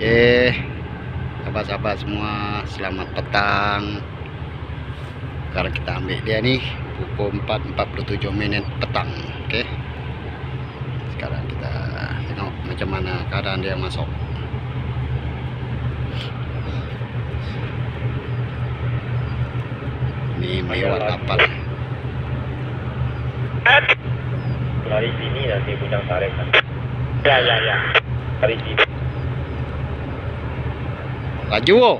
Oke, sahabat-sahabat semua, selamat petang. Sekarang kita ambil dia nih pukul 4.47 petang. Oke, sekarang kita tengok macam mana keadaan dia masuk. Ini lewat kapal. Dari sini nanti Bujang Sare kan. Ya. Dari sini. Laju. Oh.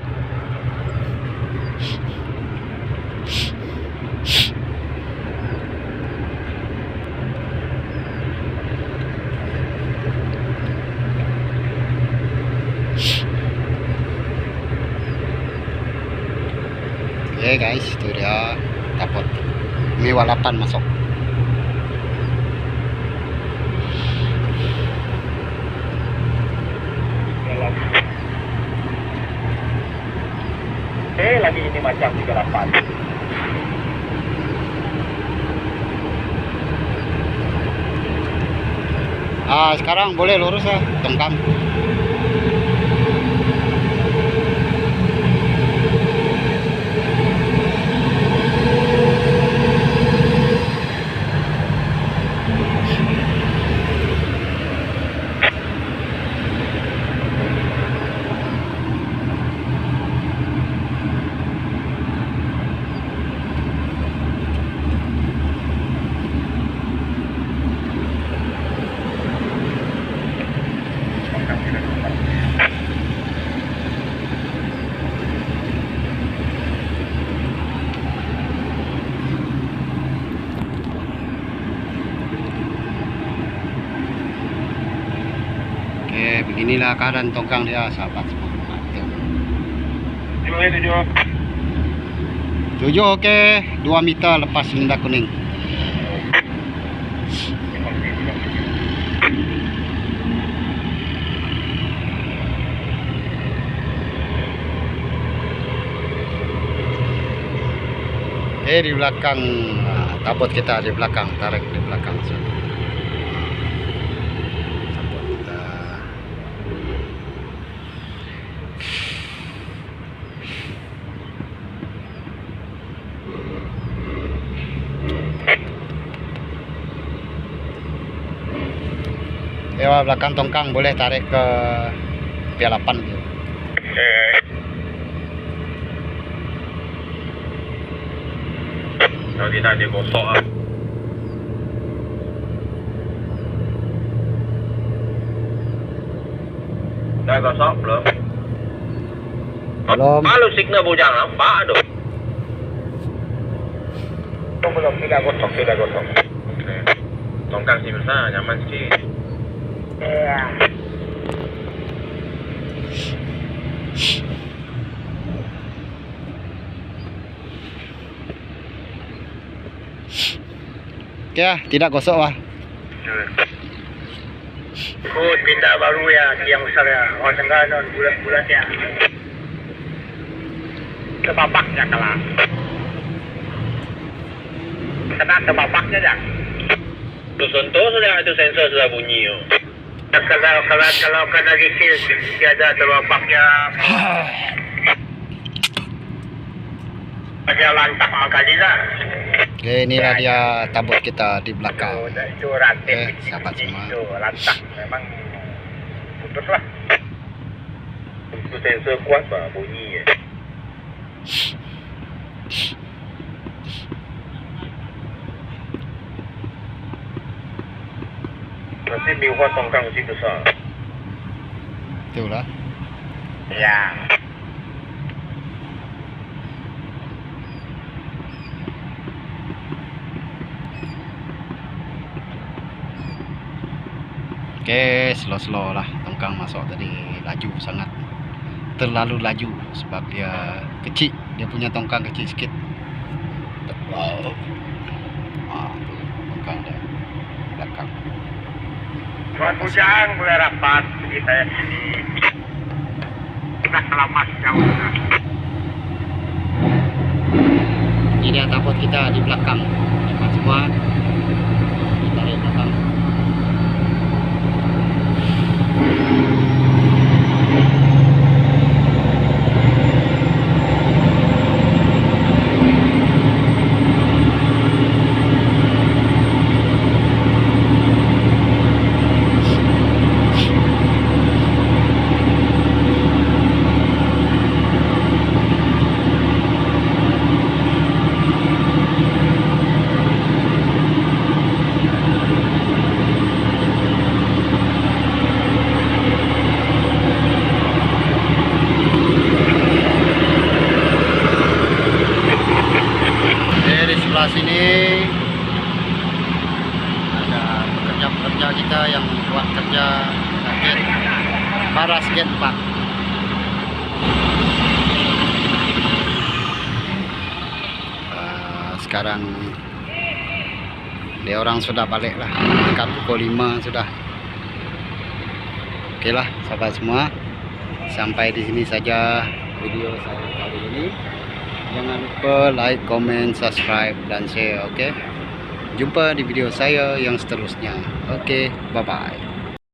Oke guys, itu dia dapat ini walapan masuk. Lagi ini macam 38. Sekarang boleh lurus ya, tongkang. Oke, beginilah keadaan tongkang dia, sahabat semua. 7 oke, 2 meter lepas linda kuning. Di belakang tabot kita di belakang, tarik di belakang. Tabot kita. Belakang tongkang boleh tarik ke pialapan gitu. Kalau tidak dia gosok lah. Dah gosok belum? Belum. Kalau signal Bujang nampak tu. Belum, tidak gosok. Okay. Tongkang sih besar, nyaman sikit. Oke, tidak gosok lah. Pindah baru ya, yang besar ya. Orang Tenggara non bulat-bulat ya. Kebabaknya kalah. Kena kebabaknya dah. Tu sentuh sudah itu sensor sudah bunyi. Kalau kena refill tiada terbabaknya. Ada lantak makanya lah. Oke, inilah dia tabut kita di belakang. Itu rantai. Sahabat semua. Itu lantak memang putus lah. Itu sensor kuat bah bunyi. Nanti biwa tongkang mesti besar. Itulah. Ya. Oke, slow-slow lah tongkang masuk tadi, laju sangat, terlalu laju sebab dia kecil, dia punya tongkang kecil sikit. Wow. Tongkang dia belakang. Tuan Bujang boleh rapat kita sini. Kita selamat jauh. Ini dia tabut kita di belakang, semua kita di belakang. sini ada pekerja-pekerja kita yang buat kerja gate Paras Gate 4. Sekarang dia orang sudah balik lah, dekat pukul 5 sudah. Oke lah sahabat semua, sampai di sini saja video saya kali ini. Jangan lupa like, comment, subscribe dan share. Oke, jumpa di video saya yang seterusnya. Oke, bye bye.